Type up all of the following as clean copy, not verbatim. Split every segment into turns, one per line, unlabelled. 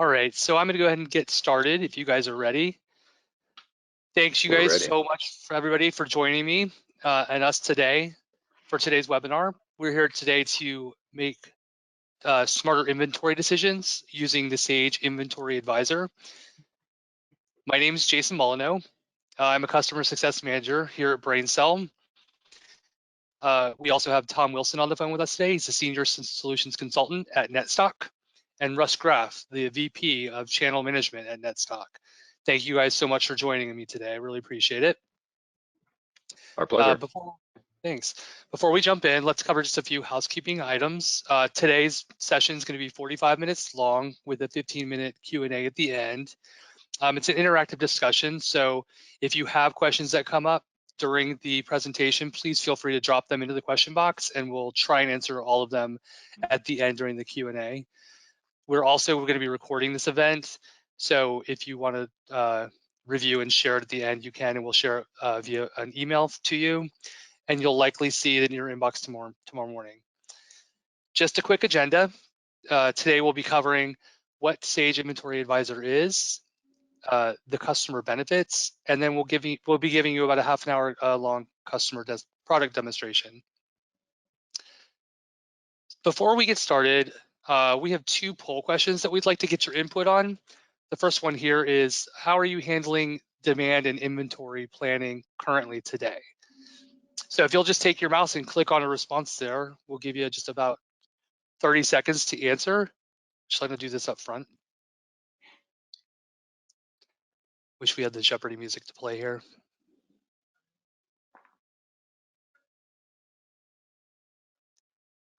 All right, so I'm going to go ahead and get started if you guys are ready. Thanks you
We're
guys
ready.
so much for everybody for joining me and us today for today's webinar. We're here today to make smarter inventory decisions using the Sage Inventory Advisor. My name is Jason Molyneux. I'm a customer success manager here at BrainSell. We also have Tom Wilson on the phone with us today. He's a senior solutions consultant at NETSTOCK, and Russ Graff, the VP of channel management at NETSTOCK. Thank you guys so much for joining me today. I really appreciate it.
Our pleasure.
Thanks. Before we jump in, let's cover just a few housekeeping items. Today's session is going to be 45 minutes long with a 15-minute Q&A at the end. It's an interactive discussion, so if you have questions that come up during the presentation, please feel free to drop them into the question box and we'll try and answer all of them at the end during the Q&A. We're also going to be recording this event, so if you want to review and share it at the end, you can, and we'll share it via an email to you, and you'll likely see it in your inbox tomorrow morning. Just a quick agenda. Today we'll be covering what Sage Inventory Advisor is, the customer benefits, and then we'll be giving you about a half an hour long customer product demonstration. Before we get started, we have 2 poll questions that we'd like to get your input on. The first one here is, how are you handling demand and inventory planning currently today? So if you'll just take your mouse and click on a response there, we'll give you just about 30 seconds to answer. Just let me do this up front. Wish we had the Jeopardy music to play here.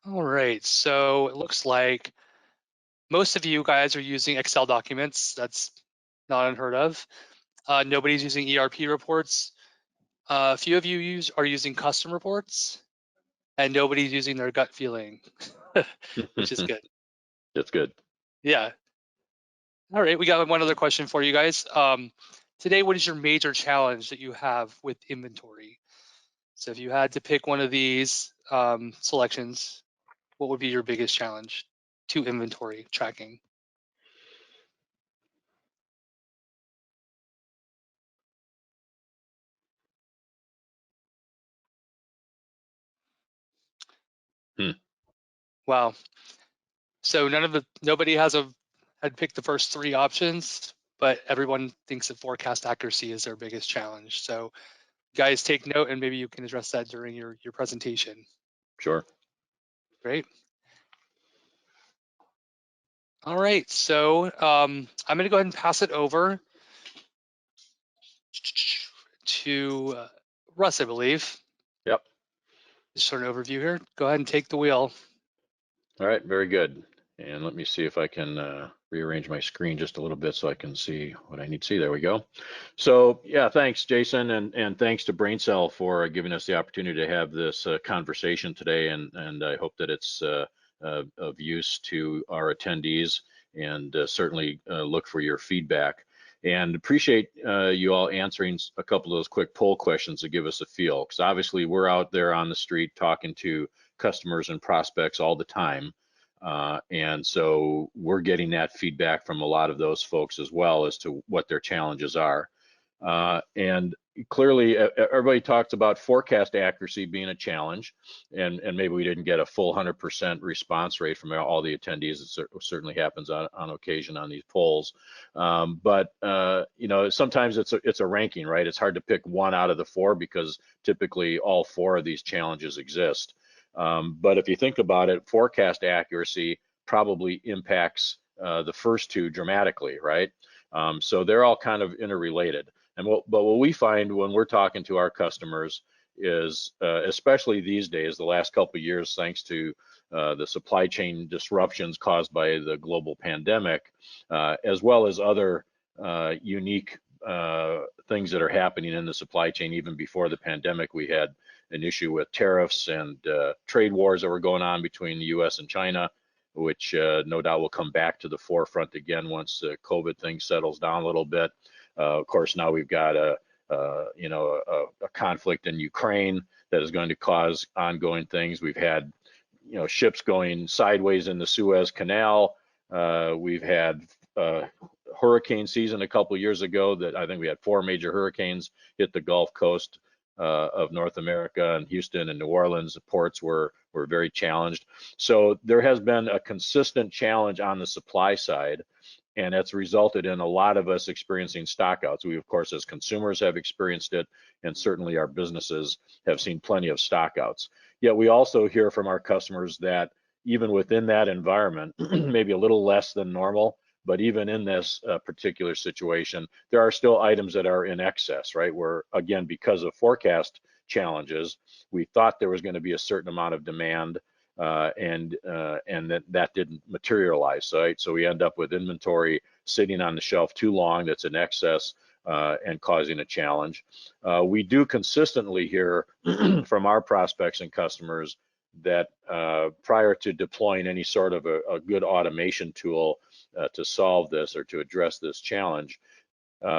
All right, so it looks like most of you guys are using Excel documents. That's not unheard of. Nobody's using ERP reports. A few of you are using custom reports, and nobody's using their gut feeling, which is good.
That's good.
Yeah. All right, we got one other question for you guys. Today, what is your major challenge that you have with inventory? So if you had to pick one of these selections, what would be your biggest challenge to inventory tracking? Wow. So nobody had picked the first 3 options, but everyone thinks that forecast accuracy is their biggest challenge. So guys, take note, and maybe you can address that during your presentation.
Sure.
Great. All right, so I'm going to go ahead and pass it over to Russ, I believe.
Yep.
Just sort of overview here. Go ahead and take the wheel.
All right, very good. And let me see if I can rearrange my screen just a little bit so I can see what I need to see. There we go. So yeah, thanks, Jason, and thanks to BrainSell for giving us the opportunity to have this conversation today. And I hope that it's of use to our attendees, and certainly look for your feedback. And appreciate you all answering a couple of those quick poll questions to give us a feel, because obviously we're out there on the street talking to customers and prospects all the time. And so we're getting that feedback from a lot of those folks as well as to what their challenges are. And clearly everybody talks about forecast accuracy being a challenge, and maybe we didn't get a full 100% response rate from all the attendees. It certainly happens on occasion on these polls. But you know, sometimes it's a ranking, right? It's hard to pick one out of the 4 because typically all 4 of these challenges exist. But if you think about it, forecast accuracy probably impacts the first 2 dramatically, right? So they're all kind of interrelated. But what we find when we're talking to our customers is, especially these days, the last couple of years, thanks to the supply chain disruptions caused by the global pandemic, as well as other unique things that are happening in the supply chain. Even before the pandemic, we had an issue with tariffs and trade wars that were going on between the US and China, which no doubt will come back to the forefront again once the COVID thing settles down a little bit. Of course, now we've got a conflict in Ukraine that is going to cause ongoing things. We've had, ships going sideways in the Suez Canal. We've had hurricane season a couple years ago that I think we had 4 major hurricanes hit the Gulf Coast of North America, and Houston and New Orleans. The ports were very challenged. So there has been a consistent challenge on the supply side, and that's resulted in a lot of us experiencing stockouts. We, of course, as consumers have experienced it, and certainly our businesses have seen plenty of stockouts. Yet we also hear from our customers that even within that environment, maybe a little less than normal, but even in this particular situation, there are still items that are in excess, right? Where, again, because of forecast challenges, we thought there was going to be a certain amount of demand, and that didn't materialize, right? So we end up with inventory sitting on the shelf too long that's in excess and causing a challenge. We do consistently hear from our prospects and customers that prior to deploying any sort of a good automation tool to solve this or to address this challenge,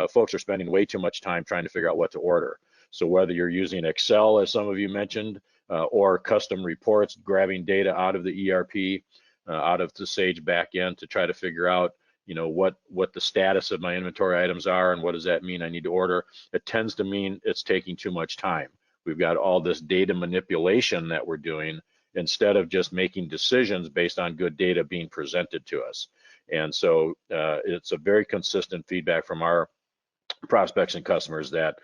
folks are spending way too much time trying to figure out what to order. So whether you're using Excel, as some of you mentioned, or custom reports, grabbing data out of the ERP, out of the Sage backend to try to figure out, what the status of my inventory items are and what does that mean I need to order, it tends to mean it's taking too much time. We've got all this data manipulation that we're doing instead of just making decisions based on good data being presented to us. And so it's a very consistent feedback from our prospects and customers that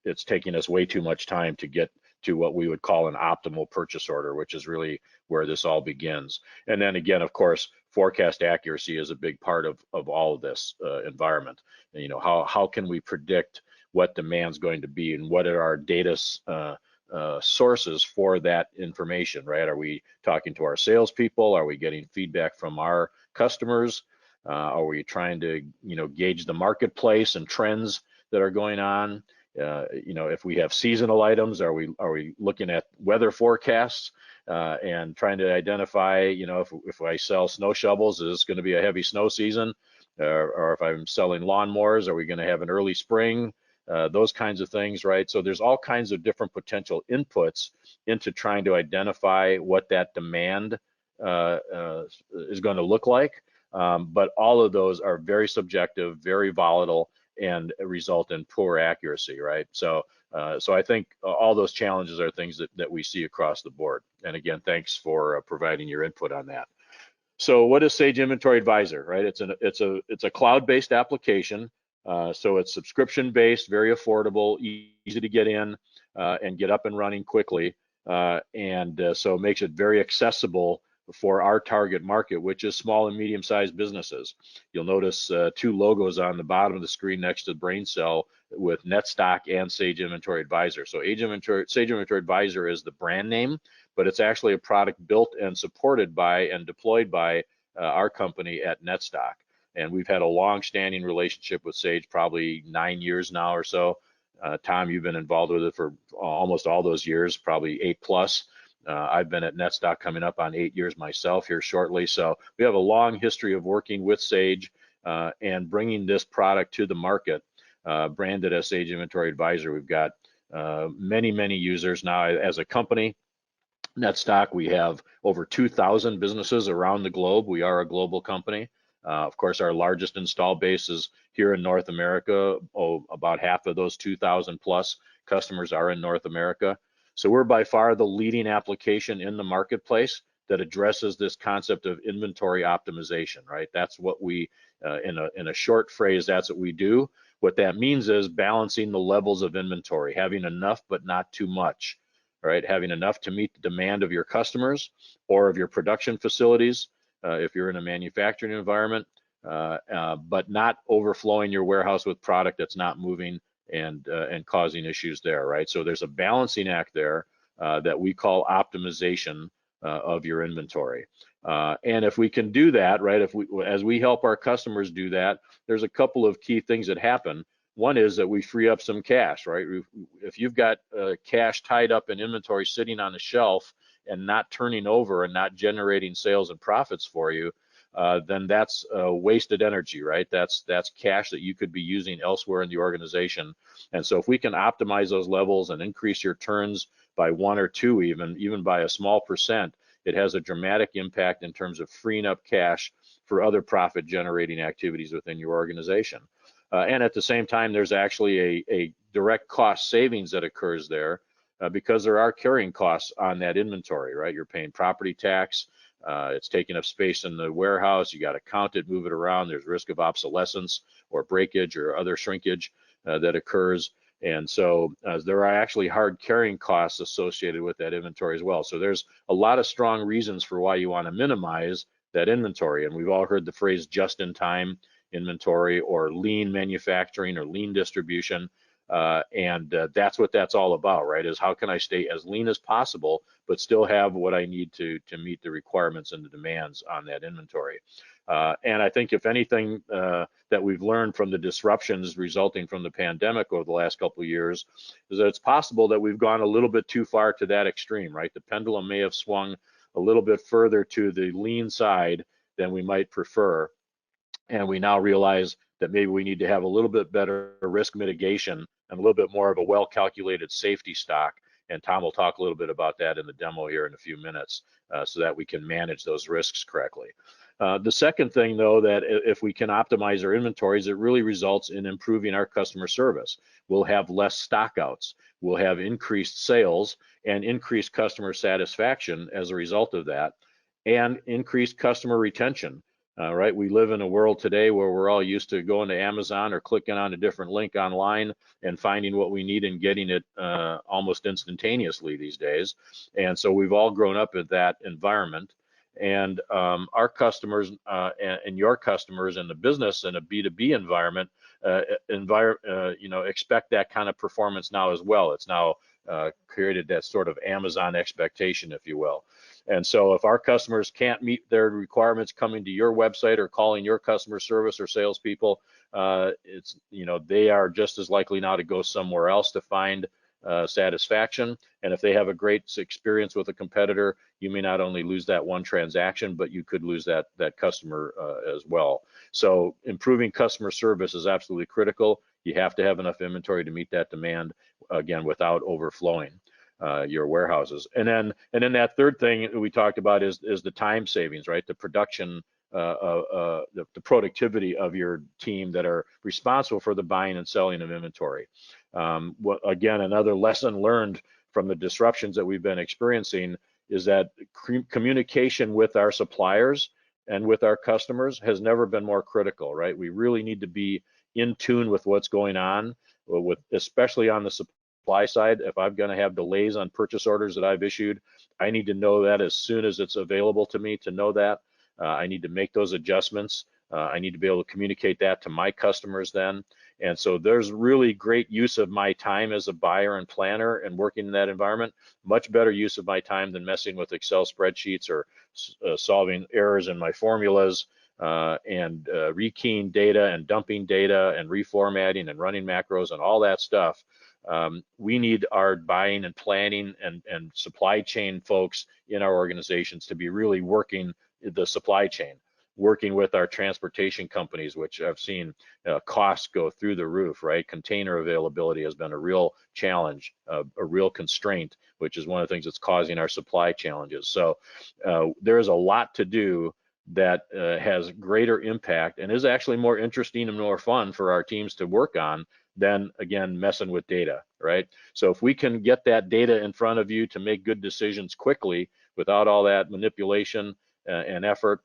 it's taking us way too much time to get to what we would call an optimal purchase order, which is really where this all begins. And then again, of course, forecast accuracy is a big part of all of this environment. And, how can we predict what demand's going to be, and what are our data sources for that information, right? Are we talking to our salespeople? Are we getting feedback from our customers? Are we trying to, gauge the marketplace and trends that are going on? If we have seasonal items, are we looking at weather forecasts and trying to identify, if I sell snow shovels, is this going to be a heavy snow season? Or if I'm selling lawnmowers, are we going to have an early spring? Those kinds of things, right? So there's all kinds of different potential inputs into trying to identify what that demand is going to look like. But all of those are very subjective, very volatile, and result in poor accuracy, right? So I think all those challenges are things that we see across the board. And again, thanks for providing your input on that. So what is Sage Inventory Advisor, right? It's a cloud-based application. So it's subscription-based, very affordable, easy to get in and get up and running quickly. So it makes it very accessible for our target market, which is small and medium-sized businesses. You'll notice 2 logos on the bottom of the screen next to BrainSell with NETSTOCK and Sage Inventory Advisor. So Sage Inventory Advisor is the brand name, but it's actually a product built and supported by and deployed by our company at NETSTOCK. And we've had a long-standing relationship with Sage, probably 9 years now or so. Tom, you've been involved with it for almost all those years, probably 8+. I've been at NETSTOCK coming up on 8 years myself here shortly. So we have a long history of working with Sage and bringing this product to the market, branded as Sage Inventory Advisor. We've got many, many users now as a company. NETSTOCK, we have over 2,000 businesses around the globe. We are a global company. Of course, our largest install base is here in North America. About half of those 2,000 plus customers are in North America. So we're by far the leading application in the marketplace that addresses this concept of inventory optimization, right? That's what we, in a short phrase, that's what we do. What that means is balancing the levels of inventory, having enough but not too much, right? Having enough to meet the demand of your customers or of your production facilities, if you're in a manufacturing environment, but not overflowing your warehouse with product that's not moving and causing issues there, right? So there's a balancing act there that we call optimization of your inventory. And if we can do that, right, as we help our customers do that, there's a couple of key things that happen. One is that we free up some cash, right? If you've got cash tied up in inventory sitting on the shelf and not turning over and not generating sales and profits for you, then that's wasted energy, right? That's cash that you could be using elsewhere in the organization. And so if we can optimize those levels and increase your turns by 1 or 2, even by a small percent, it has a dramatic impact in terms of freeing up cash for other profit generating activities within your organization. And at the same time, there's actually a direct cost savings that occurs there because there are carrying costs on that inventory, right? You're paying property tax, it's taking up space in the warehouse, you got to count it, move it around, there's risk of obsolescence or breakage or other shrinkage that occurs. And so there are actually hard carrying costs associated with that inventory as well. So there's a lot of strong reasons for why you want to minimize that inventory. And we've all heard the phrase just-in-time inventory or lean manufacturing or lean distribution. That's what that's all about, right? Is how can I stay as lean as possible, but still have what I need to meet the requirements and the demands on that inventory. And I think if anything that we've learned from the disruptions resulting from the pandemic over the last couple of years is that it's possible that we've gone a little bit too far to that extreme, right? The pendulum may have swung a little bit further to the lean side than we might prefer. And we now realize that maybe we need to have a little bit better risk mitigation and a little bit more of a well-calculated safety stock. And Tom will talk a little bit about that in the demo here in a few minutes so that we can manage those risks correctly. The second thing, though, that if we can optimize our inventories, it really results in improving our customer service. We'll have less stockouts. We'll have increased sales and increased customer satisfaction as a result of that, and increased customer retention. Right, we live in a world today where we're all used to going to Amazon or clicking on a different link online and finding what we need and getting it almost instantaneously these days. And so we've all grown up in that environment. And our customers and your customers in the business in a B2B environment, expect that kind of performance now as well. It's now created that sort of Amazon expectation, if you will. And so if our customers can't meet their requirements coming to your website or calling your customer service or salespeople, they are just as likely now to go somewhere else to find satisfaction. And if they have a great experience with a competitor, you may not only lose that one transaction, but you could lose that customer as well. So improving customer service is absolutely critical. You have to have enough inventory to meet that demand, again, without overflowing your warehouses. And then that third thing we talked about is the time savings, right? The production, the productivity of your team that are responsible for the buying and selling of inventory. Again, another lesson learned from the disruptions that we've been experiencing is that communication with our suppliers and with our customers has never been more critical, right? We really need to be in tune with what's going on, especially on the supply side. If I'm going to have delays on purchase orders that I've issued, I need to know that as soon as it's available to me to know that. I need to make those adjustments. I need to be able to communicate that to my customers then. And so there's really great use of my time as a buyer and planner and working in that environment, much better use of my time than messing with Excel spreadsheets or solving errors in my formulas and rekeying data and dumping data and reformatting and running macros and all that stuff. We need our buying and planning and supply chain folks in our organizations to be really working the supply chain, working with our transportation companies, which I've seen costs go through the roof, right? Container availability has been a real challenge, a real constraint, which is one of the things that's causing our supply challenges. So there is a lot to do that has greater impact and is actually more interesting and more fun for our teams to work on than, again, messing with data, right? So if we can get that data in front of you to make good decisions quickly without all that manipulation and effort,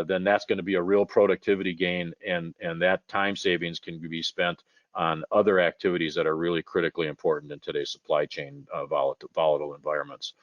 then that's going to be a real productivity gain, and that time savings can be spent on other activities that are really critically important in today's supply chain volatile environments.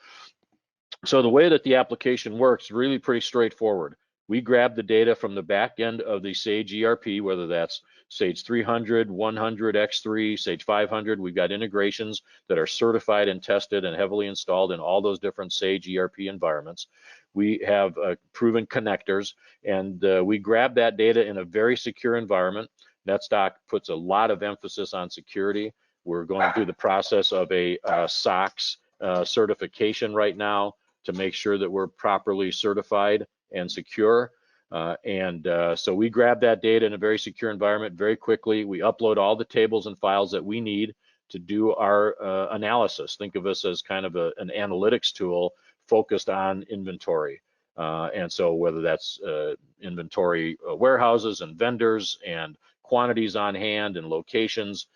So the way that the application works is really pretty straightforward. We grab the data from the back end of the Sage ERP, whether that's Sage 300, 100, X3, Sage 500. We've got integrations that are certified and tested and heavily installed in all those different Sage ERP environments. We have proven connectors, and we grab that data in a very secure environment. NETSTOCK puts a lot of emphasis on security. We're going through the process of a SOX certification right now to make sure that we're properly certified and secure. So we grab that data in a very secure environment very quickly. We upload all the tables and files that we need to do our analysis. Think of us as kind of an analytics tool focused on inventory. And so whether that's inventory warehouses and vendors and quantities on hand and locations,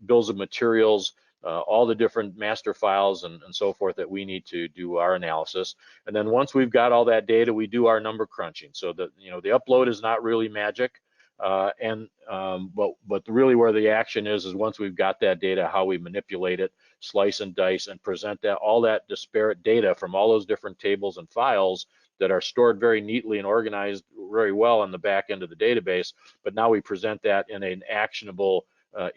bills of materials, all the different master files and so forth that we need to do our analysis. And then once we've got all that data, we do our number crunching. So that, you know, the upload is not really magic. But really where the action is once we've got that data, how we manipulate it, slice and dice, and present that all that disparate data from all those different tables and files that are stored very neatly and organized very well on the back end of the database. But now we present that in an actionable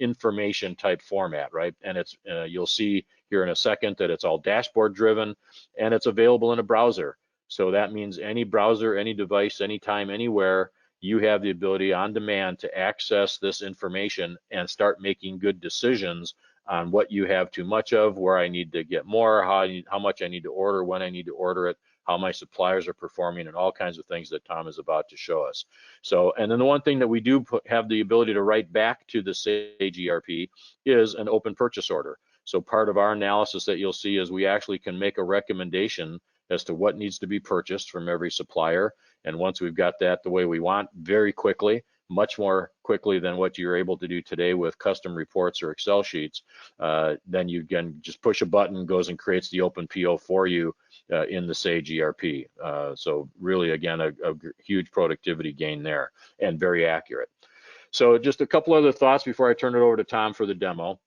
information type format, right? And it's you'll see here in a second that it's all dashboard driven and it's available in a browser. So that means any browser, any device, anytime, anywhere, you have the ability on demand to access this information and start making good decisions on what you have too much of, where I need to get more, how much I need to order, when I need to order it, how my suppliers are performing, and all kinds of things that Tom is about to show us. So, and then the one thing that we do have the ability to write back to the Sage ERP is an open purchase order. So part of our analysis that you'll see is we actually can make a recommendation as to what needs to be purchased from every supplier. And once we've got that the way we want, very quickly, much more quickly than what you're able to do today with custom reports or Excel sheets, then you can just push a button, goes and creates the open PO for you in the Sage ERP. So really, again, a huge productivity gain there and very accurate. So just a couple other thoughts before I turn it over to Tom for the demo.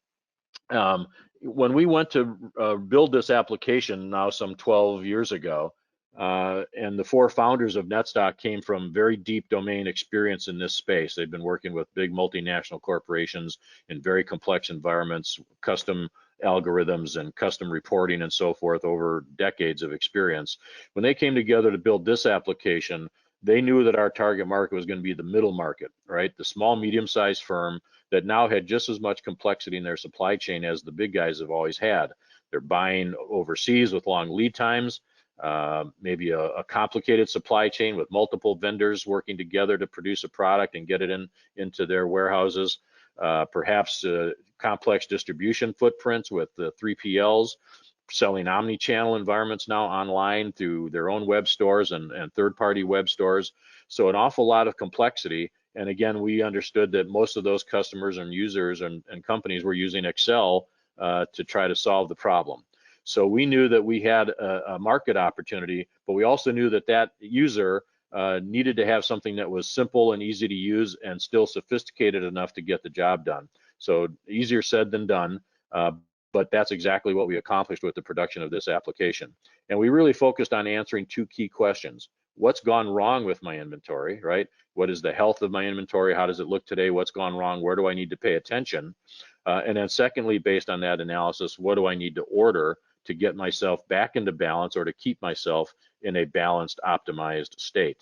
When we went to build this application now some 12 years ago, and the four founders of NETSTOCK came from very deep domain experience in this space. They've been working with big multinational corporations in very complex environments, custom algorithms and custom reporting and so forth over decades of experience. When they came together to build this application, they knew that our target market was going to be the middle market, right? The small, medium-sized firm that now had just as much complexity in their supply chain as the big guys have always had. They're buying overseas with long lead times, maybe a complicated supply chain with multiple vendors working together to produce a product and get it into their warehouses, perhaps complex distribution footprints with the 3PLs, selling omni-channel environments now online through their own web stores and third-party web stores. So an awful lot of complexity. And again, we understood that most of those customers and users and companies were using Excel to try to solve the problem. So we knew that we had a market opportunity, but we also knew that that user needed to have something that was simple and easy to use and still sophisticated enough to get the job done. So easier said than done, but that's exactly what we accomplished with the production of this application. And we really focused on answering two key questions. What's gone wrong with my inventory, right? What is the health of my inventory? How does it look today? What's gone wrong? Where do I need to pay attention? And then secondly, based on that analysis, what do I need to order to get myself back into balance or to keep myself in a balanced, optimized state?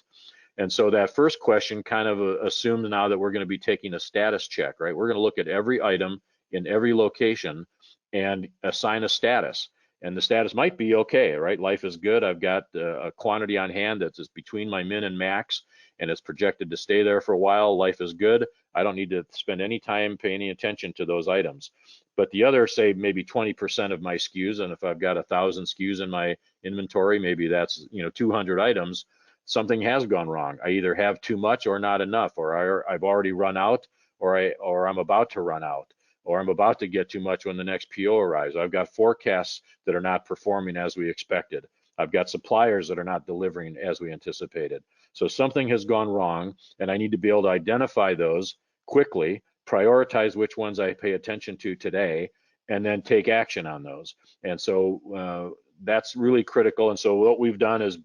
And so that first question kind of assumes now that we're going to be taking a status check, right? We're going to look at every item in every location and assign a status. And the status might be okay, right? Life is good. I've got a quantity on hand that's between my min and max, and it's projected to stay there for a while. Life is good. I don't need to spend any time paying any attention to those items. But the other, say maybe 20% of my SKUs, and if I've got 1,000 SKUs in my inventory, maybe that's 200 items. Something has gone wrong. I either have too much or not enough, or I've already run out, or I'm about to run out, or I'm about to get too much when the next PO arrives. I've got forecasts that are not performing as we expected. I've got suppliers that are not delivering as we anticipated. So something has gone wrong, and I need to be able to identify those quickly, prioritize which ones I pay attention to today, and then take action on those. And so that's really critical. And so what we've done is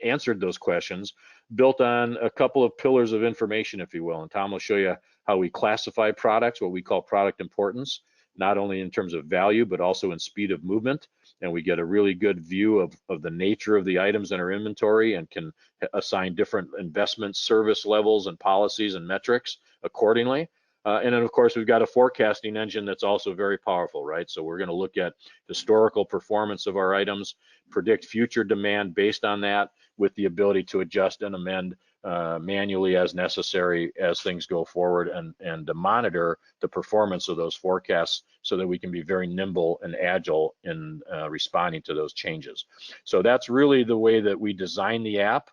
answered those questions, built on a couple of pillars of information, if you will. And Tom will show you how we classify products, what we call product importance, not only in terms of value, but also in speed of movement. And we get a really good view of the nature of the items in our inventory and can assign different investment service levels and policies and metrics accordingly. And then, of course, we've got a forecasting engine that's also very powerful, right? So we're going to look at historical performance of our items, predict future demand based on that, with the ability to adjust and amend manually as necessary as things go forward, and to monitor the performance of those forecasts so that we can be very nimble and agile in responding to those changes. So that's really the way that we design the app,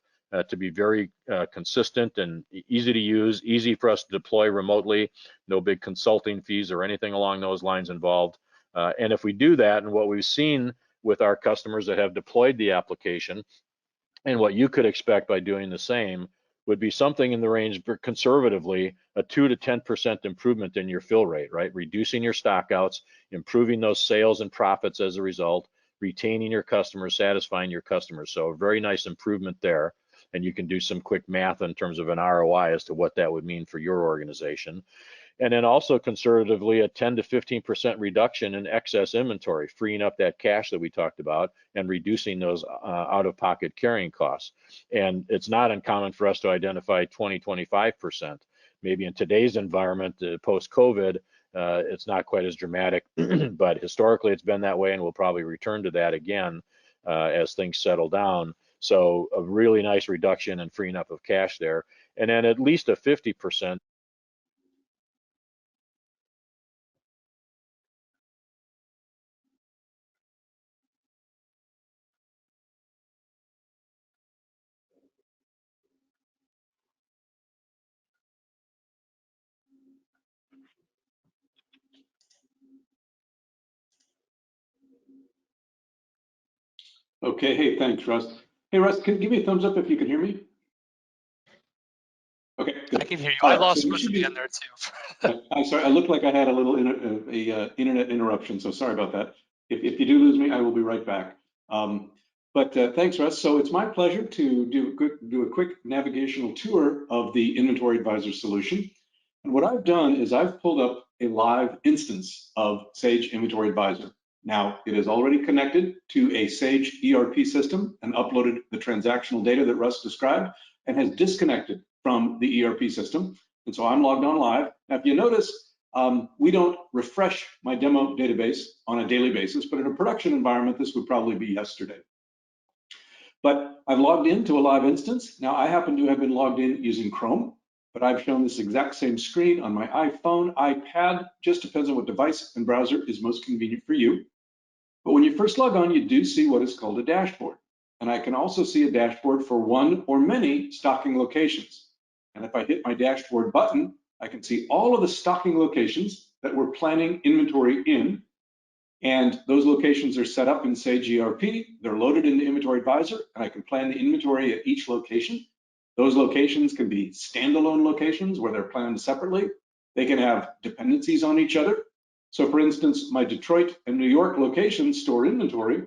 to be very consistent and easy to use, easy for us to deploy remotely, no big consulting fees or anything along those lines involved. And if we do that, and what we've seen with our customers that have deployed the application, and what you could expect by doing the same, would be something in the range, conservatively, a 2 to 10% improvement in your fill rate, right? Reducing your stockouts, improving those sales and profits as a result, retaining your customers, satisfying your customers. So a very nice improvement there. And you can do some quick math in terms of an ROI as to what that would mean for your organization. And then also conservatively, a 10 to 15% reduction in excess inventory, freeing up that cash that we talked about and reducing those out-of-pocket carrying costs. And it's not uncommon for us to identify 20, 25%. Maybe in today's environment, post-COVID, it's not quite as dramatic, but historically it's been that way, and we'll probably return to that again as things settle down. So a really nice reduction and freeing up of cash there. And then at least a 50%.
Okay, hey, thanks, Russ. Hey, Russ, can you give me a thumbs up if you can hear me? Okay, good.
I can hear you.
All
I
right,
lost
so you
Russ
should
at the
be,
end there too.
I'm sorry, I looked like I had a little internet interruption, so sorry about that. If you do lose me, I will be right back. But thanks, Russ. So it's my pleasure to do a quick navigational tour of the Inventory Advisor solution. And what I've done is I've pulled up a live instance of Sage Inventory Advisor. Now, it is already connected to a Sage ERP system and uploaded the transactional data that Russ described, and has disconnected from the ERP system. And so I'm logged on live. Now, if you notice, we don't refresh my demo database on a daily basis, but in a production environment, this would probably be yesterday. But I've logged into a live instance. Now, I happen to have been logged in using Chrome, but I've shown this exact same screen on my iPhone, iPad, just depends on what device and browser is most convenient for you. But when you first log on, you do see what is called a dashboard. And I can also see a dashboard for one or many stocking locations. And if I hit my dashboard button, I can see all of the stocking locations that we're planning inventory in. And those locations are set up in Sage ERP. They're loaded into Inventory Advisor, and I can plan the inventory at each location. Those locations can be standalone locations where they're planned separately. They can have dependencies on each other. So for instance, my Detroit and New York locations store inventory,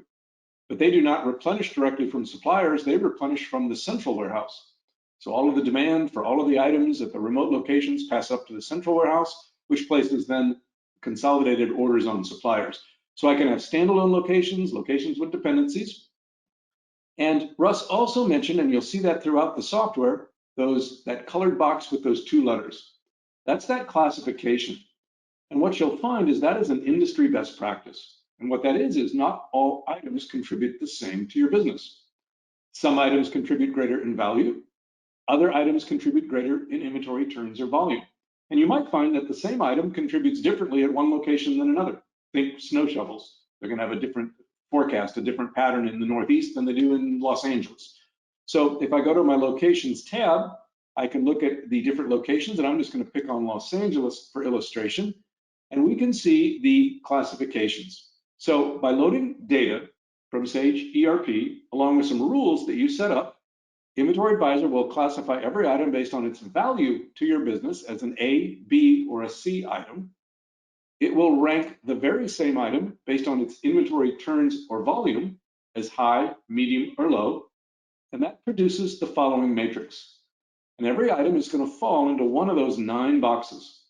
but they do not replenish directly from suppliers. They replenish from the central warehouse. So all of the demand for all of the items at the remote locations pass up to the central warehouse, which places then consolidated orders on suppliers. So I can have standalone locations, locations with dependencies. And Russ also mentioned, and you'll see that throughout the software, that colored box with those two letters. That's that classification. And what you'll find is that is an industry best practice. And what that is not all items contribute the same to your business. Some items contribute greater in value. Other items contribute greater in inventory turns or volume. And you might find that the same item contributes differently at one location than another. Think snow shovels. They're going to have a different forecast, a different pattern in the Northeast than they do in Los Angeles. So if I go to my locations tab, I can look at the different locations, and I'm just going to pick on Los Angeles for illustration, and we can see the classifications. So by loading data from Sage ERP, along with some rules that you set up, Inventory Advisor will classify every item based on its value to your business as an A, B, or a C item. It will rank the very same item based on its inventory turns or volume as high, medium, or low, and that produces the following matrix. And every item is going to fall into one of those 9 boxes,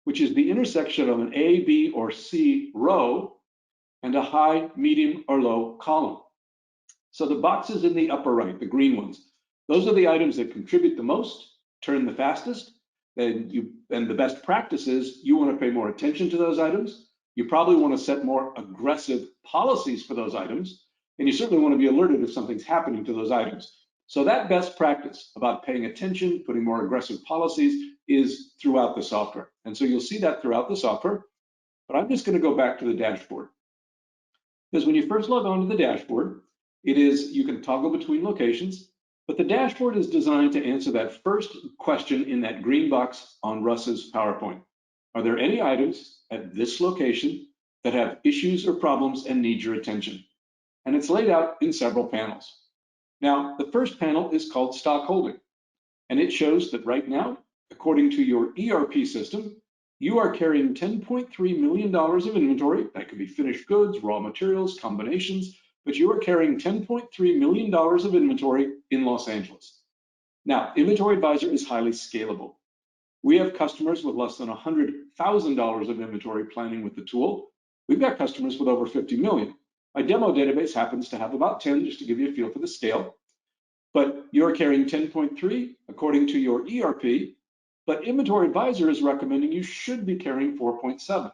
which is the intersection of an A, B, or C row and a high, medium, or low column. So the boxes in the upper right, the green ones, those are the items that contribute the most, turn the fastest, and the best practice is you want to pay more attention to those items. You probably want to set more aggressive policies for those items, and you certainly want to be alerted if something's happening to those items. So that best practice about paying attention, putting more aggressive policies is throughout the software. And so you'll see that throughout the software, but I'm just going to go back to the dashboard. Because when you first log on to the dashboard, you can toggle between locations, but the dashboard is designed to answer that first question in that green box on Russ's PowerPoint. Are there any items at this location that have issues or problems and need your attention? And it's laid out in several panels. Now, the first panel is called Stock Holding, and it shows that right now, according to your ERP system, you are carrying $10.3 million of inventory. That could be finished goods, raw materials, combinations, but you are carrying $10.3 million of inventory in Los Angeles. Now, Inventory Advisor is highly scalable. We have customers with less than $100,000 of inventory planning with the tool. We've got customers with over 50 million. My demo database happens to have about 10, just to give you a feel for the scale. But you're carrying 10.3 according to your ERP, but Inventory Advisor is recommending you should be carrying 4.7.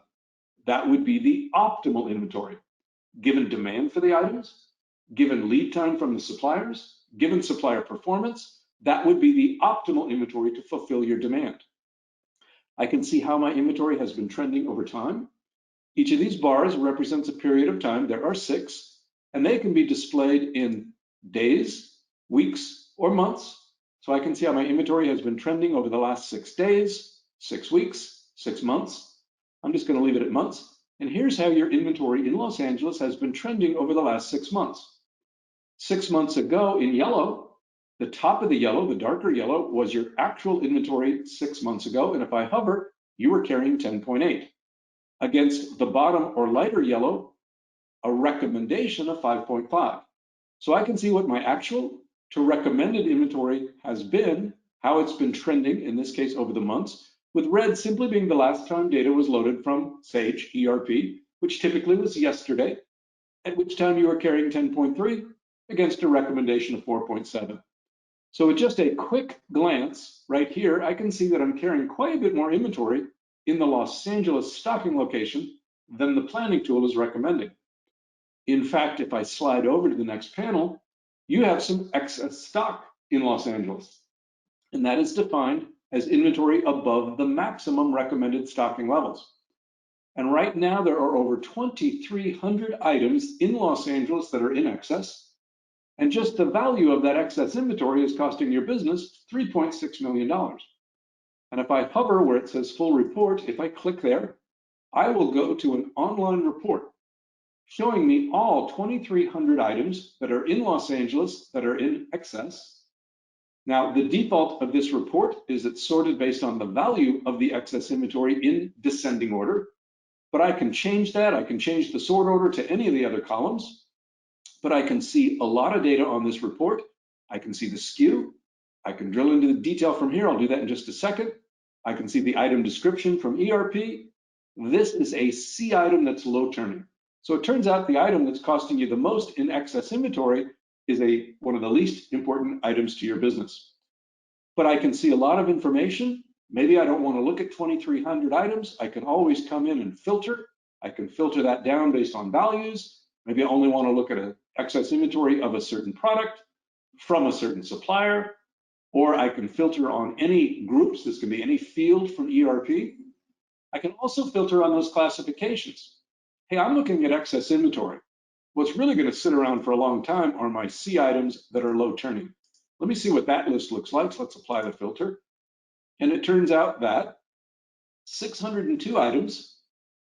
That would be the optimal inventory, given demand for the items, given lead time from the suppliers, given supplier performance. That would be the optimal inventory to fulfill your demand. I can see how my inventory has been trending over time. Each of these bars represents a period of time. There are 6, and they can be displayed in days, weeks, or months. So I can see how my inventory has been trending over the last 6 days, 6 weeks, 6 months. I'm just going to leave it at months. And here's how your inventory in Los Angeles has been trending over the last 6 months. 6 months ago in yellow, the top of the yellow, the darker yellow, was your actual inventory 6 months ago. And if I hover, you were carrying 10.8. Against the bottom or lighter yellow, a recommendation of 5.5. So I can see what my actual to recommended inventory has been, how it's been trending, in this case over the months, with red simply being the last time data was loaded from Sage ERP, which typically was yesterday, at which time you were carrying 10.3 against a recommendation of 4.7. So with just a quick glance right here, I can see that I'm carrying quite a bit more inventory in the Los Angeles stocking location than the planning tool is recommending. In fact, if I slide over to the next panel, you have some excess stock in Los Angeles, and that is defined as inventory above the maximum recommended stocking levels. And right now, there are over 2,300 items in Los Angeles that are in excess, and just the value of that excess inventory is costing your business $3.6 million. And if I hover where it says full report, if I click there, I will go to an online report showing me all 2,300 items that are in Los Angeles that are in excess. Now, the default of this report is it's sorted based on the value of the excess inventory in descending order, but I can change that. I can change the sort order to any of the other columns, but I can see a lot of data on this report. I can see the SKU. I can drill into the detail from here. I'll do that in just a second. I can see the item description from ERP. This is a C item that's low turning. So it turns out the item that's costing you the most in excess inventory is one of the least important items to your business. But I can see a lot of information. Maybe I don't want to look at 2,300 items. I can always come in and filter. I can filter that down based on values. Maybe I only want to look at an excess inventory of a certain product from a certain supplier, or I can filter on any groups. This can be any field from ERP. I can also filter on those classifications. Hey, I'm looking at excess inventory. What's really going to sit around for a long time are my C items that are low turning. Let me see what that list looks like. So let's apply the filter. And it turns out that 602 items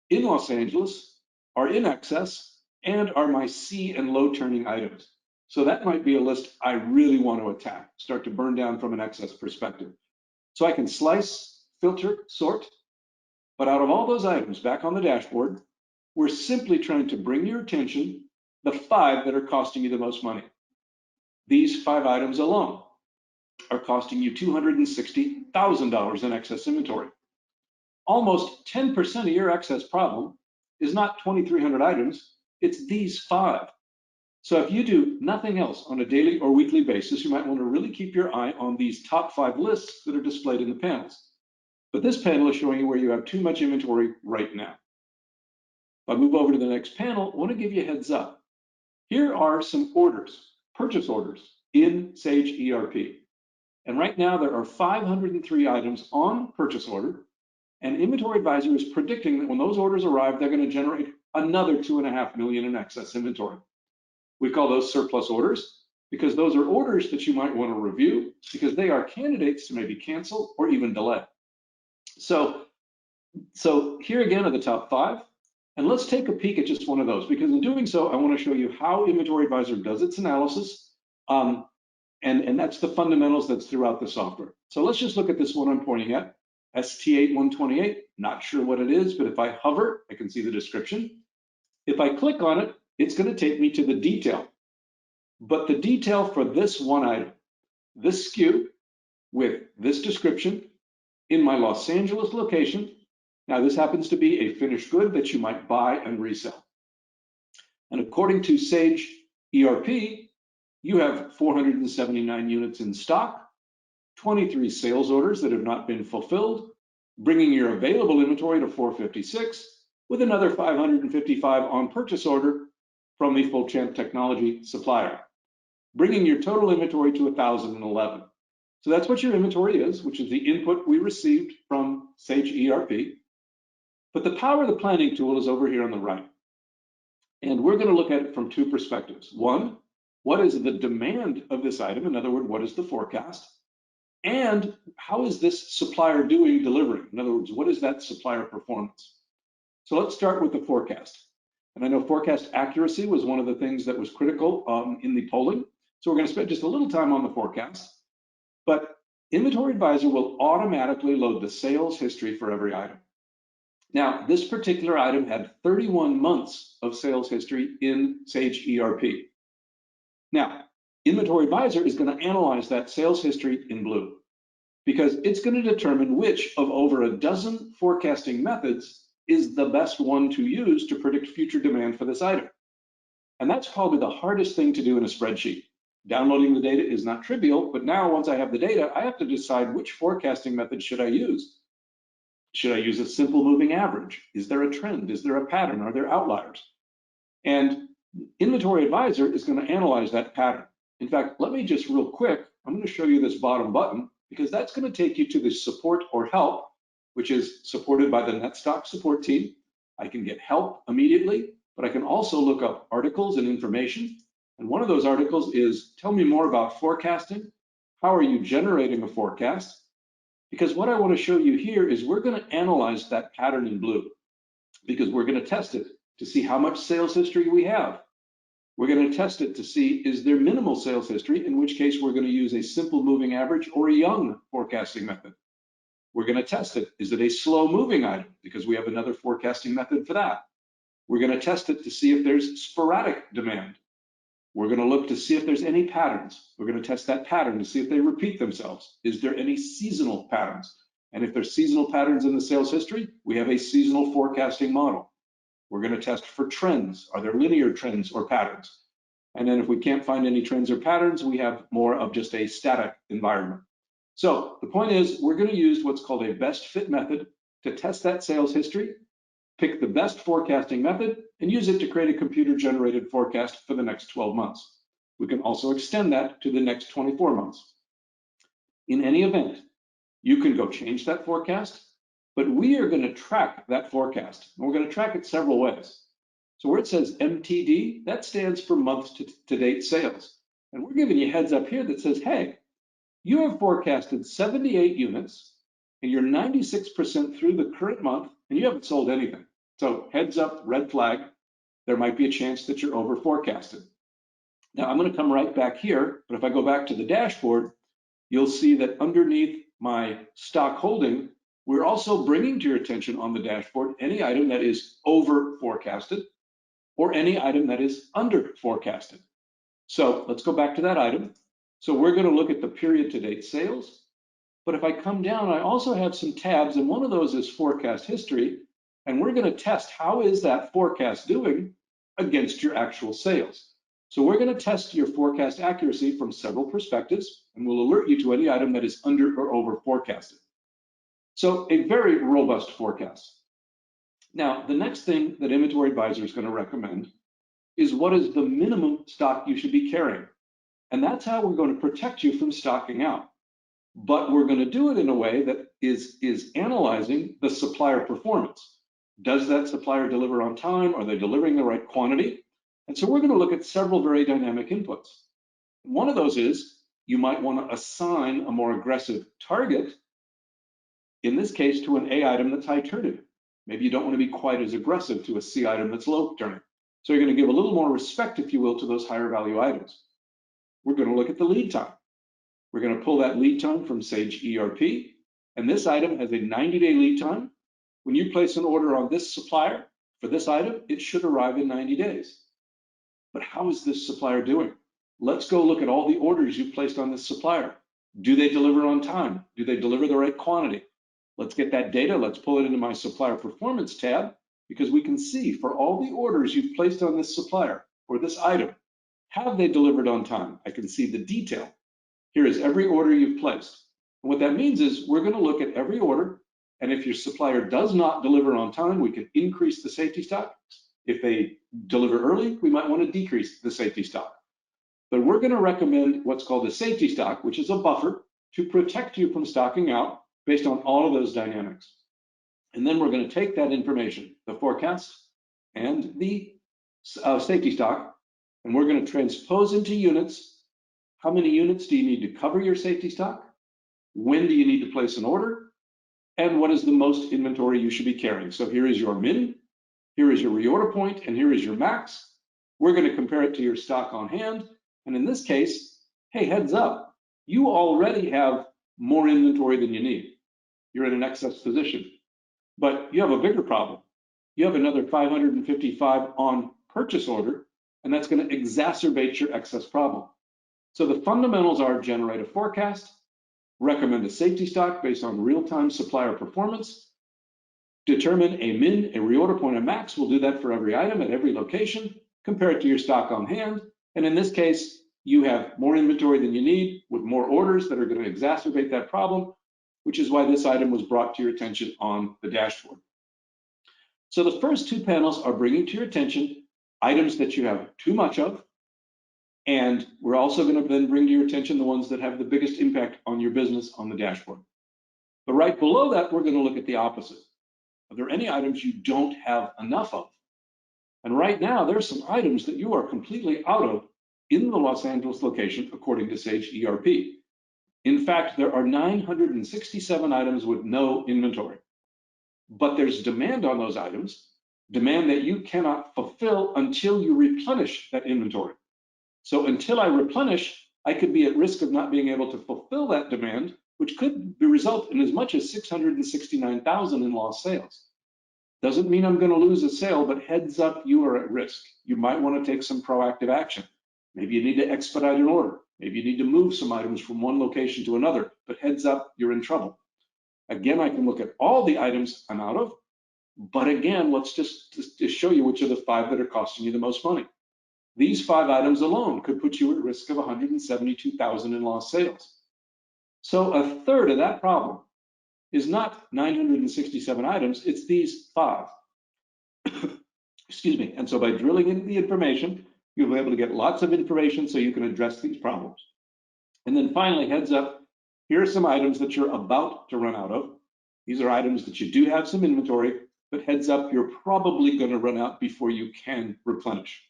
in Los Angeles are in excess and are my C and low turning items. So that might be a list I really want to attack, start to burn down from an excess perspective. So I can slice, filter, sort, but out of all those items back on the dashboard, we're simply trying to bring your attention the 5 that are costing you the most money. These 5 items alone are costing you $260,000 in excess inventory. Almost 10% of your excess problem is not 2,300 items, it's these 5. So if you do nothing else on a daily or weekly basis, you might want to really keep your eye on these top 5 lists that are displayed in the panels. But this panel is showing you where you have too much inventory right now. If I move over to the next panel, I want to give you a heads up. Here are some orders, purchase orders in Sage ERP. And right now there are 503 items on purchase order, and Inventory Advisor is predicting that when those orders arrive, they're going to generate another 2.5 million in excess inventory. We call those surplus orders because those are orders that you might want to review because they are candidates to maybe cancel or even delay. So here again are the top 5. And let's take a peek at just one of those, because in doing so, I want to show you how Inventory Advisor does its analysis. And that's the fundamentals that's throughout the software. So let's just look at this one I'm pointing at, ST8128, not sure what it is, but if I hover, I can see the description. If I click on it, it's going to take me to the detail. But the detail for this one item, this SKU with this description in my Los Angeles location. Now, this happens to be a finished good that you might buy and resell. And according to Sage ERP, you have 479 units in stock, 23 sales orders that have not been fulfilled, bringing your available inventory to 456, with another 555 on purchase order from the Full Champ Technology supplier, bringing your total inventory to 1,011. So that's what your inventory is, which is the input we received from Sage ERP. But the power of the planning tool is over here on the right. And we're going to look at it from 2 perspectives. One, what is the demand of this item? In other words, what is the forecast? And how is this supplier doing delivering? In other words, what is that supplier performance? So let's start with the forecast. And I know forecast accuracy was one of the things that was critical in the polling. So we're going to spend just a little time on the forecast. But Inventory Advisor will automatically load the sales history for every item. Now, this particular item had 31 months of sales history in Sage ERP. Now, Inventory Advisor is going to analyze that sales history in blue because it's going to determine which of over a dozen forecasting methods is the best one to use to predict future demand for this item. And that's probably the hardest thing to do in a spreadsheet. Downloading the data is not trivial, but now once I have the data, I have to decide which forecasting method should I use. Should I use a simple moving average? Is there a trend? Is there a pattern? Are there outliers? And Inventory Advisor is going to analyze that pattern. In fact, let me just real quick, I'm going to show you this bottom button because that's going to take you to the support or help, which is supported by the NETSTOCK support team. I can get help immediately, but I can also look up articles and information. And one of those articles is, tell me more about forecasting. How are you generating a forecast? Because what I want to show you here is we're going to analyze that pattern in blue because we're going to test it to see how much sales history we have. We're going to test it to see, is there minimal sales history, in which case we're going to use a simple moving average or a young forecasting method. We're going to test it. Is it a slow moving item? Because we have another forecasting method for that. We're going to test it to see if there's sporadic demand. We're going to look to see if there's any patterns. We're going to test that pattern to see if they repeat themselves. Is there any seasonal patterns? And if there's seasonal patterns in the sales history, we have a seasonal forecasting model. We're going to test for trends. Are there linear trends or patterns? And then if we can't find any trends or patterns, we have more of just a static environment. So the point is, we're going to use what's called a best fit method to test that sales history, pick the best forecasting method, and use it to create a computer-generated forecast for the next 12 months. We can also extend that to the next 24 months. In any event, you can go change that forecast, but we are going to track that forecast. And we're going to track it several ways. So where it says MTD, that stands for month to date sales. And we're giving you heads up here that says, hey, you have forecasted 78 units and you're 96% through the current month and you haven't sold anything. So heads up, red flag, there might be a chance that you're over forecasted. Now I'm going to come right back here, but if I go back to the dashboard, you'll see that underneath my stock holding, we're also bringing to your attention on the dashboard any item that is over forecasted or any item that is under forecasted. So let's go back to that item. So we're going to look at the period to date sales. But if I come down, I also have some tabs, and one of those is forecast history. And we're going to test how is that forecast doing against your actual sales. So we're going to test your forecast accuracy from several perspectives, and we'll alert you to any item that is under or over forecasted. So a very robust forecast. Now, the next thing that Inventory Advisor is going to recommend is what is the minimum stock you should be carrying. And that's how we're going to protect you from stocking out. But we're going to do it in a way that is analyzing the supplier performance. Does that supplier deliver on time? Are they delivering the right quantity? And so we're going to look at several very dynamic inputs. One of those is you might want to assign a more aggressive target, in this case to an A item that's high turning. Maybe you don't want to be quite as aggressive to a C item that's low turning. So you're going to give a little more respect, if you will, to those higher value items. We're going to look at the lead time. We're going to pull that lead time from Sage ERP, and this item has a 90-day lead time. When you place an order on this supplier for this item, it should arrive in 90 days. But how is this supplier doing? Let's go look at all the orders you've placed on this supplier. Do they deliver on time? Do they deliver the right quantity? Let's get that data. Let's pull it into my supplier performance tab, because we can see for all the orders you've placed on this supplier or this item, have they delivered on time? I can see the detail. Here is every order you've placed. And what that means is we're going to look at every order, and if your supplier does not deliver on time, we can increase the safety stock. If they deliver early, we might want to decrease the safety stock. But we're going to recommend what's called a safety stock, which is a buffer to protect you from stocking out based on all of those dynamics. And then we're going to take that information, the forecast and the safety stock, and we're going to transpose into units. How many units do you need to cover your safety stock? When do you need to place an order? And what is the most inventory you should be carrying? So here is your min, here is your reorder point, and here is your max. We're going to compare it to your stock on hand. And in this case, hey, heads up, you already have more inventory than you need. You're in an excess position, but you have a bigger problem. You have another 555 on purchase order, and that's going to exacerbate your excess problem. So the fundamentals are generate a forecast, recommend a safety stock based on real-time supplier performance, determine a min, a reorder point, a max. We'll do that for every item at every location, compare it to your stock on hand. And in this case, you have more inventory than you need with more orders that are going to exacerbate that problem, which is why this item was brought to your attention on the dashboard. So the first two panels are bringing to your attention items that you have too much of, and we're also going to then bring to your attention the ones that have the biggest impact on your business on the dashboard. But right below that, we're going to look at the opposite. Are there any items you don't have enough of? And right now, there's some items that you are completely out of in the Los Angeles location, according to Sage ERP. In fact, there are 967 items with no inventory. But there's demand on those items, demand that you cannot fulfill until you replenish that inventory. So until I replenish, I could be at risk of not being able to fulfill that demand, which could result in as much as 669,000 in lost sales. Doesn't mean I'm going to lose a sale, but heads up, you are at risk. You might want to take some proactive action. Maybe you need to expedite an order. Maybe you need to move some items from one location to another, but heads up, you're in trouble. Again, I can look at all the items I'm out of, but again, let's just show you which are the 5 that are costing you the most money. These 5 items alone could put you at risk of 172,000 in lost sales. So a third of that problem is not 967 items, it's these 5. Excuse me. And so by drilling into the information, you'll be able to get lots of information so you can address these problems. And then finally, heads up, here are some items that you're about to run out of. These are items that you do have some inventory, but heads up, you're probably going to run out before you can replenish.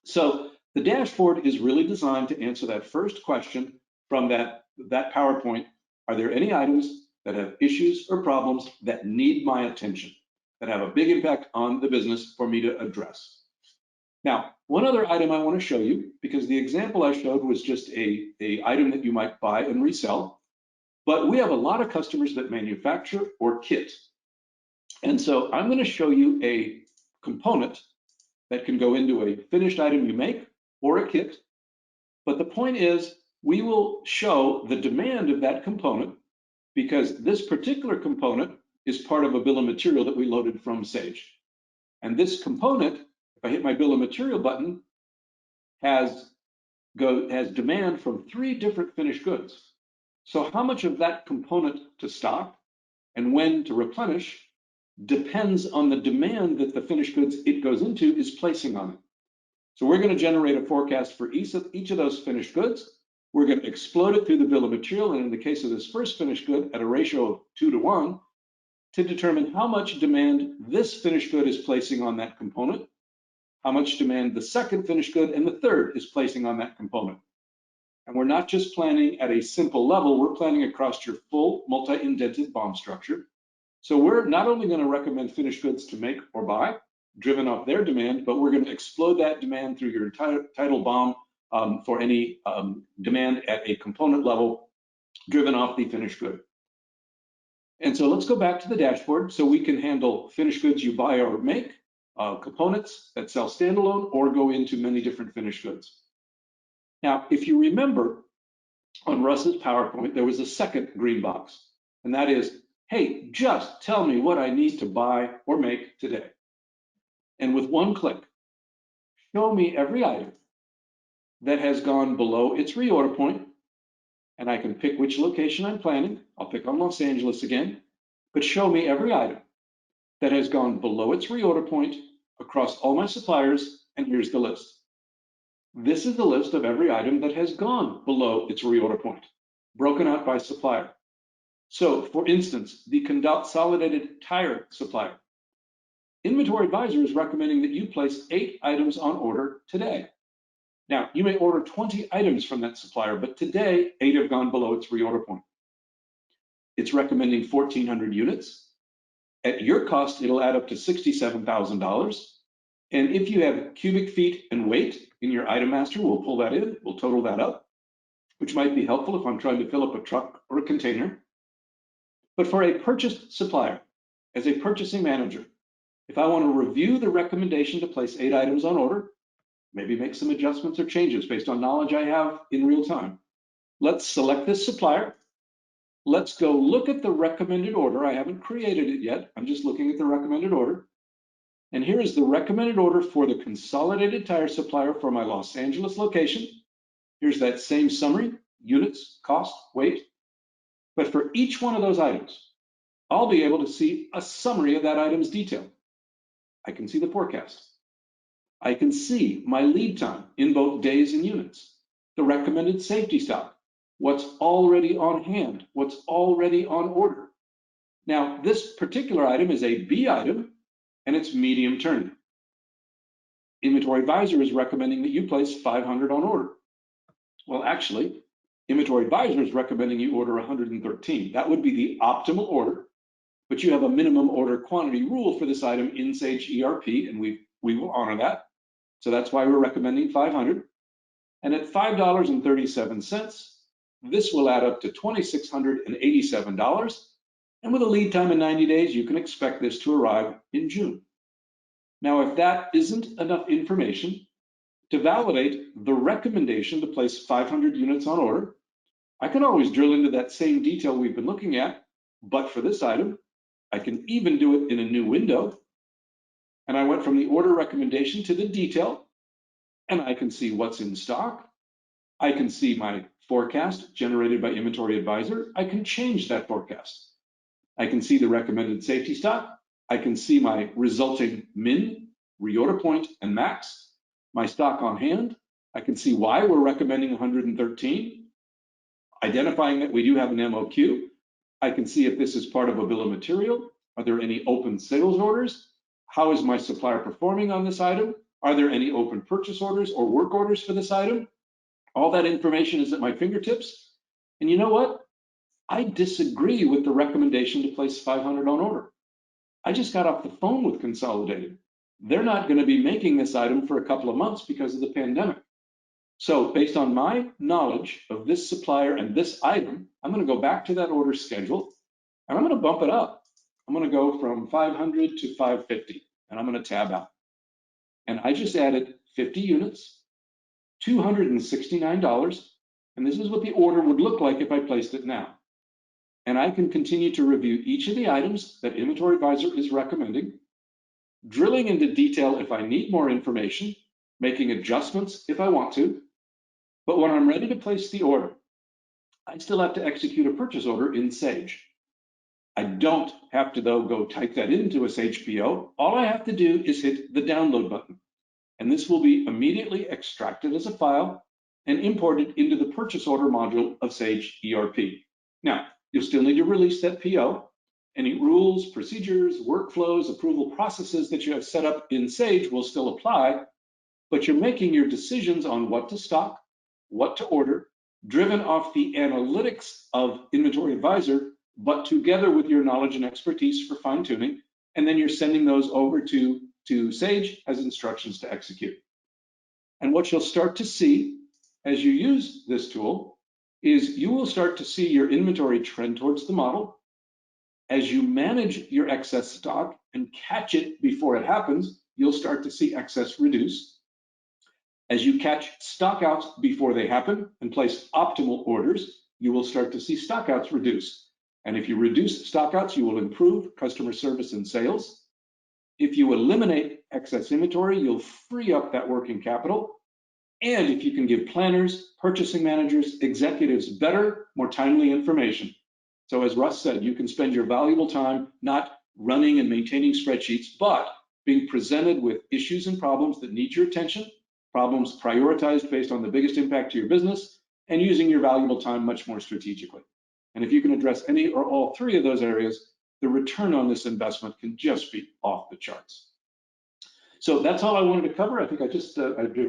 So the dashboard is really designed to answer that first question from that PowerPoint. Are there any items that have issues or problems that need my attention, that have a big impact on the business for me to address? Now, one other item I want to show you, because the example I showed was just a item that you might buy and resell, but we have a lot of customers that manufacture or kit. And so I'm going to show you a component that can go into a finished item you make or a kit. But the point is, we will show the demand of that component, because this particular component is part of a bill of material that we loaded from Sage. And this component, if I hit my bill of material button, has demand from 3 different finished goods. So how much of that component to stock and when to replenish depends on the demand that the finished goods it goes into is placing on it. So we're going to generate a forecast for each of those finished goods. We're going to explode it through the bill of material, and in the case of this first finished good, at a ratio of 2 to 1, to determine how much demand this finished good is placing on that component, how much demand the second finished good and the third is placing on that component. And we're not just planning at a simple level, we're planning across your full multi-indented BOM structure. So we're not only going to recommend finished goods to make or buy, driven off their demand, but we're going to explode that demand through your entitled BOM for any demand at a component level, driven off the finished good. And so let's go back to the dashboard so we can handle finished goods you buy or make, components that sell standalone, or go into many different finished goods. Now, if you remember on Russ's PowerPoint, there was a second green box, and that is, hey, just tell me what I need to buy or make today. And with one click, show me every item that has gone below its reorder point, and I can pick which location I'm planning. I'll pick on Los Angeles again, but show me every item that has gone below its reorder point across all my suppliers, and here's the list. This is the list of every item that has gone below its reorder point, broken out by supplier. So, for instance, the consolidated tire supplier. Inventory Advisor is recommending that you place 8 items on order today. Now, you may order 20 items from that supplier, but today, 8 have gone below its reorder point. It's recommending 1,400 units. At your cost, it'll add up to $67,000. And if you have cubic feet and weight in your item master, we'll pull that in, we'll total that up, which might be helpful if I'm trying to fill up a truck or a container. But for a purchased supplier, as a purchasing manager, if I want to review the recommendation to place 8 items on order, maybe make some adjustments or changes based on knowledge I have in real time, let's select this supplier. Let's go look at the recommended order. I haven't created it yet. I'm just looking at the recommended order. And here is the recommended order for the consolidated tire supplier for my Los Angeles location. Here's that same summary, units, cost, weight. But for each one of those items, I'll be able to see a summary of that item's detail. I can see the forecast. I can see my lead time in both days and units, the recommended safety stock, what's already on hand, what's already on order. Now, this particular item is a B item, and it's medium turn. Inventory Advisor is recommending that you place 500 on order. Well, actually, Inventory Advisor is recommending you order 113. That would be the optimal order, but you have a minimum order quantity rule for this item in Sage ERP, and we will honor that. So that's why we're recommending 500. And at $5.37, this will add up to $2,687. And with a lead time of 90 days, you can expect this to arrive in June. Now, if that isn't enough information to validate the recommendation to place 500 units on order, I can always drill into that same detail we've been looking at, but for this item, I can even do it in a new window. And I went from the order recommendation to the detail, and I can see what's in stock. I can see my forecast generated by Inventory Advisor. I can change that forecast. I can see the recommended safety stock. I can see my resulting min, reorder point, and max, my stock on hand. I can see why we're recommending 113, identifying that we do have an MOQ. I can see if this is part of a bill of material. Are there any open sales orders? How is my supplier performing on this item? Are there any open purchase orders or work orders for this item? All that information is at my fingertips. And you know what? I disagree with the recommendation to place 500 on order. I just got off the phone with Consolidated. They're not going to be making this item for a couple of months because of the pandemic. So based on my knowledge of this supplier and this item, I'm going to go back to that order schedule and I'm going to bump it up. I'm going to go from 500 to 550 and I'm going to tab out. And I just added 50 units, $269. And this is what the order would look like if I placed it now. And I can continue to review each of the items that Inventory Advisor is recommending, drilling into detail if I need more information, making adjustments if I want to. But when I'm ready to place the order, I still have to execute a purchase order in Sage. I don't have to, though, go type that into a Sage PO. All I have to do is hit the download button. and this will be immediately extracted as a file and imported into the purchase order module of Sage ERP. Now, you'll still need to release that PO. Any rules, procedures, workflows, approval processes that you have set up in Sage will still apply, but you're making your decisions on what to stock, what to order, driven off the analytics of Inventory Advisor, but together with your knowledge and expertise for fine tuning, and then you're sending those over to Sage as instructions to execute. And what you'll start to see as you use this tool is you will start to see your inventory trend towards the model. As you manage your excess stock and catch it before it happens, you'll start to see excess reduce. As you catch stockouts before they happen and place optimal orders, you will start to see stockouts reduce. And if you reduce stockouts, you will improve customer service and sales. If you eliminate excess inventory, you'll free up that working capital. And if you can give planners, purchasing managers, executives better, more timely information. So as Russ said, you can spend your valuable time not running and maintaining spreadsheets, but being presented with issues and problems that need your attention, problems prioritized based on the biggest impact to your business, and using your valuable time much more strategically. And if you can address any or all three of those areas, the return on this investment can just be off the charts. So that's all I wanted to cover. I think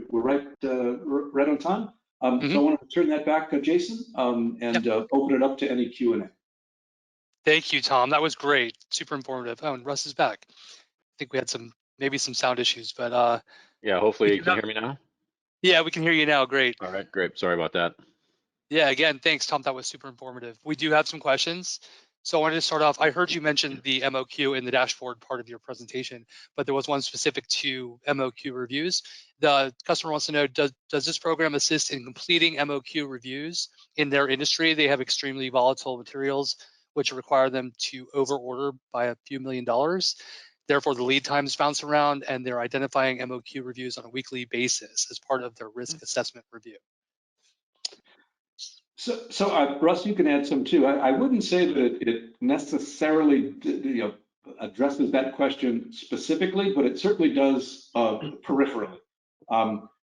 we're right on time. So I wanted to turn that back to Jason and open it up to any Q&A.
Thank you, Tom. That was great. Super informative. Oh, and Russ is back. I think we had maybe some sound issues, but
yeah, hopefully you can hear me now.
Yeah, we can hear you now. Great.
All right, great. Sorry about that.
Yeah, again, thanks, Tom. That was super informative. We do have some questions. So I wanted to start off. I heard you mention the MOQ in the dashboard part of your presentation, but there was one specific to MOQ reviews. The customer wants to know, does this program assist in completing MOQ reviews in their industry? They have extremely volatile materials, which require them to overorder by a few $1 million. Therefore, the lead times bounce around, and they're identifying MOQ reviews on a weekly basis as part of their risk assessment review.
So Russ, you can add some too. I wouldn't say that it necessarily addresses that question specifically, but it certainly does peripherally.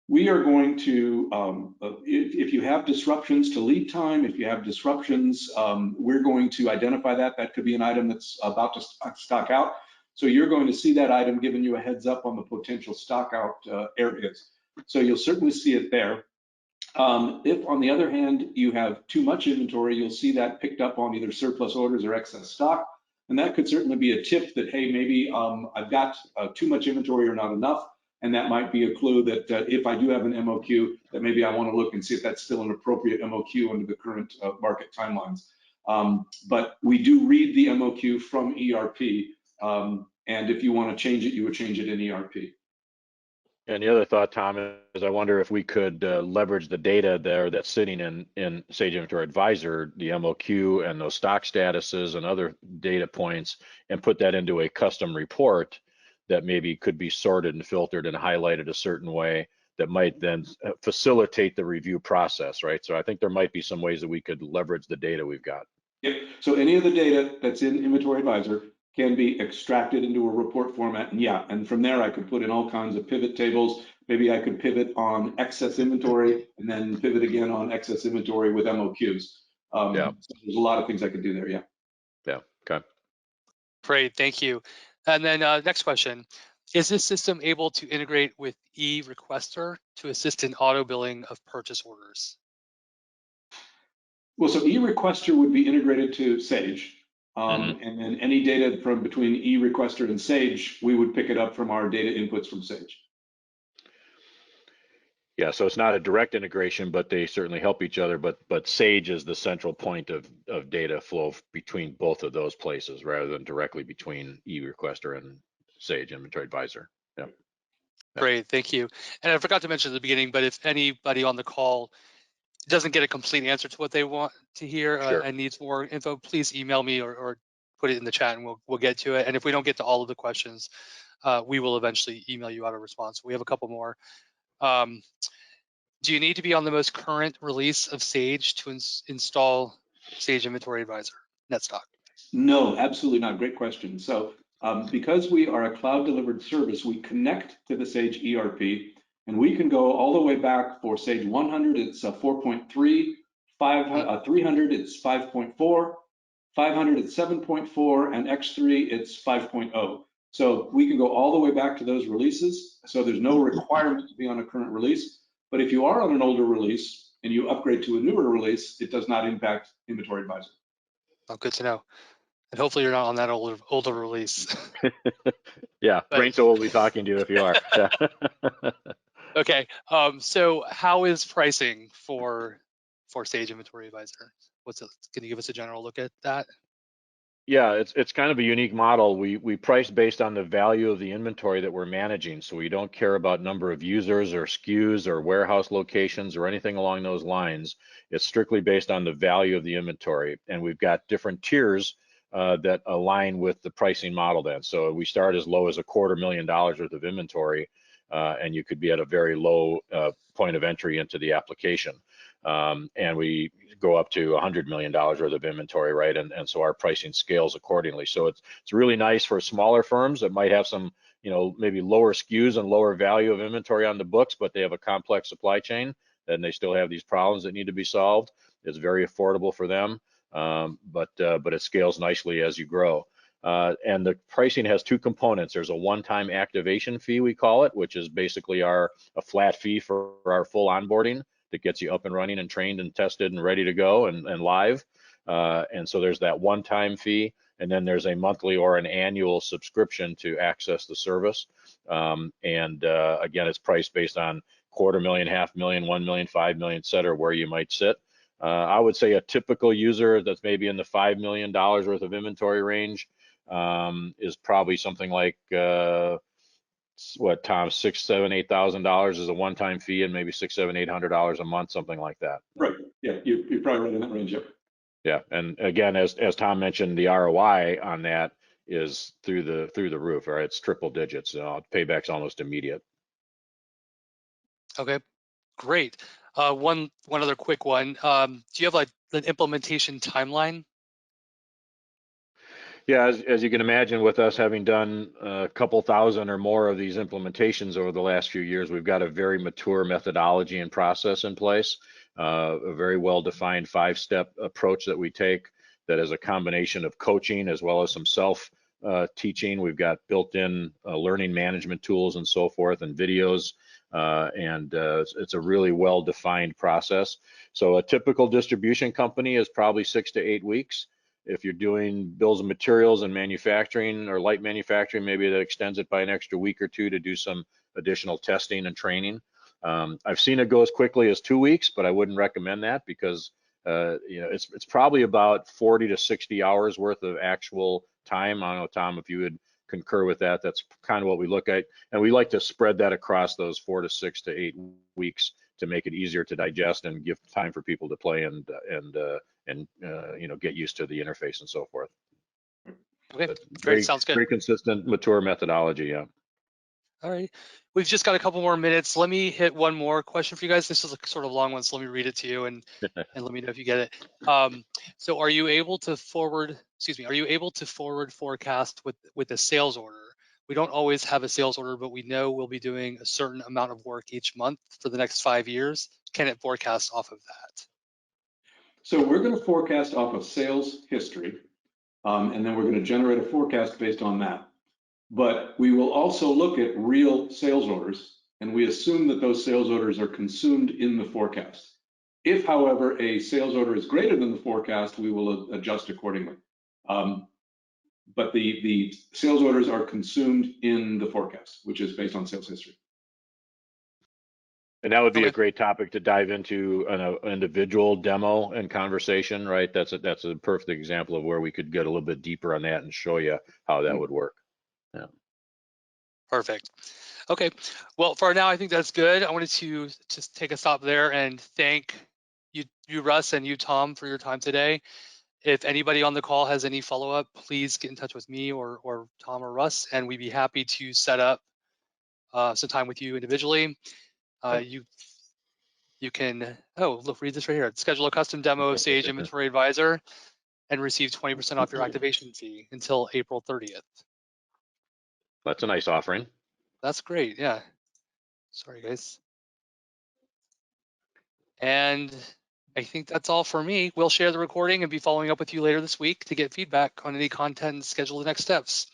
We are going to, if you have disruptions to lead time, if you have disruptions, we're going to identify that. That could be an item that's about to stock out. So you're going to see that item giving you a heads up on the potential stock out areas. So you'll certainly see it there. If, on the other hand, you have too much inventory, you'll see that picked up on either surplus orders or excess stock. And that could certainly be a tip that, hey, maybe I've got too much inventory or not enough. And that might be a clue that if I do have an MOQ, that maybe I want to look and see if that's still an appropriate MOQ under the current market timelines. But we do read the MOQ from ERP. And if you want to change it, you would change it in ERP.
And the other thought, Tom, is I wonder if we could leverage the data there that's sitting in Sage Inventory Advisor, the MOQ and those stock statuses and other data points, and put that into a custom report that maybe could be sorted and filtered and highlighted a certain way that might then facilitate the review process, right? So I think there might be some ways that we could leverage the data we've got.
Yep. So any of the data that's in Inventory Advisor can be extracted into a report format. And yeah, and from there I could put in all kinds of pivot tables. Maybe I could pivot on excess inventory and then pivot again on excess inventory with MOQs. So there's a lot of things I could do there, yeah.
Yeah, okay.
Great, thank you. And then next question. Is this system able to integrate with eRequester to assist in auto billing of purchase orders?
Well, so eRequester would be integrated to Sage. And then any data from between eRequester and Sage, we would pick it up from our data inputs from Sage.
Yeah, so it's not a direct integration, but they certainly help each other. But Sage is the central point of data flow between both of those places, rather than directly between eRequester and Sage Inventory Advisor. Yeah.
Great, thank you. And I forgot to mention at the beginning, but if anybody on the call doesn't get a complete answer to what they want to hear and needs more info, please email me or put it in the chat and we'll get to it. And if we don't get to all of the questions, we will eventually email you out a response. We have a couple more. Do you need to be on the most current release of Sage to install Sage Inventory Advisor, NETSTOCK?
No, absolutely not. Great question. So Because we are a cloud delivered service, we connect to the Sage ERP, and we can go all the way back. For Sage 100, it's 4.3, 300, it's 5.4, 500, it's 7.4, and X3, it's 5.0. So we can go all the way back to those releases. So there's no requirement to be on a current release. But if you are on an older release and you upgrade to a newer release, it does not impact Inventory Advisor.
Oh, good to know. And hopefully you're not on that older release.
Yeah, BrainSell will be talking to you if you are.
Okay, so how is pricing for Sage Inventory Advisor? Can you give us a general look at that?
Yeah, it's kind of a unique model. We price based on the value of the inventory that we're managing. So we don't care about number of users or SKUs or warehouse locations or anything along those lines. It's strictly based on the value of the inventory. And we've got different tiers that align with the pricing model then. So we start as low as $250,000 worth of inventory, and you could be at a very low point of entry into the application. And we go up to $100 million worth of inventory, right? And so our pricing scales accordingly. So it's really nice for smaller firms that might have some, maybe lower SKUs and lower value of inventory on the books, but they have a complex supply chain and they still have these problems that need to be solved. It's very affordable for them, but it scales nicely as you grow. And the pricing has two components. There's a one-time activation fee, we call it, which is basically a flat fee for our full onboarding that gets you up and running and trained and tested and ready to go and live. And so there's that one-time fee, and then there's a monthly or an annual subscription to access the service. Again, it's priced based on $250,000, $500,000, $1 million, $5 million, et cetera, where you might sit. I would say a typical user that's maybe in the $5 million worth of inventory range is probably something like what, Tom, $6,000, $7,000, $8,000 is a one-time fee, and maybe $600, $700, $800 a month, something like that.
Right. Yeah, you're probably right in that range. Yep.
Yeah, and again, as Tom mentioned, the ROI on that is through the roof. Right, it's triple digits. Payback's almost immediate.
Okay, great. One other quick one. Do you have like an implementation timeline?
Yeah, as you can imagine, with us having done a couple thousand or more of these implementations over the last few years, we've got a very mature methodology and process in place, a very well-defined 5-step approach that we take that is a combination of coaching as well as some self-teaching. We've got built-in learning management tools and so forth and videos, and it's a really well-defined process. So a typical distribution company is probably 6 to 8 weeks. If you're doing bills of materials and manufacturing or light manufacturing, maybe that extends it by an extra week or two to do some additional testing and training. I've seen it go as quickly as 2 weeks, but I wouldn't recommend that because it's probably about 40 to 60 hours worth of actual time. I don't know, Tom, if you would concur with that. That's kind of what we look at, and we like to spread that across those 4 to 6 to 8 weeks to make it easier to digest and give time for people to play and get used to the interface and so forth.
Okay, great. Sounds good.
Very consistent, mature methodology. Yeah.
All right, we've just got a couple more minutes. Let me hit one more question for you guys. This is a sort of long one, so let me read it to you and let me know if you get it. So are you able to forward forecast with a sales order? We don't always have a sales order, but we know we'll be doing a certain amount of work each month for the next 5 years. Can it forecast off of that?
So we're going to forecast off of sales history, and then we're going to generate a forecast based on that. But we will also look at real sales orders, and we assume that those sales orders are consumed in the forecast. If, however, a sales order is greater than the forecast, we will adjust accordingly. But the sales orders are consumed in the forecast, which is based on sales history.
And that would be a great topic to dive into an individual demo and conversation, right? That's a perfect example of where we could get a little bit deeper on that and show you how that would work. Yeah.
Perfect. Okay. Well, for now, I think that's good. I wanted to just take a stop there and thank you, Russ, and you, Tom, for your time today. If anybody on the call has any follow-up, please get in touch with me or Tom or Russ, and we'd be happy to set up some time with you individually. You can, read this right here. Schedule a custom demo of Sage Inventory Advisor and receive 20% off your activation fee until April 30th.
That's a nice offering.
That's great. Yeah. Sorry, guys. And I think that's all for me. We'll share the recording and be following up with you later this week to get feedback on any content and schedule the next steps.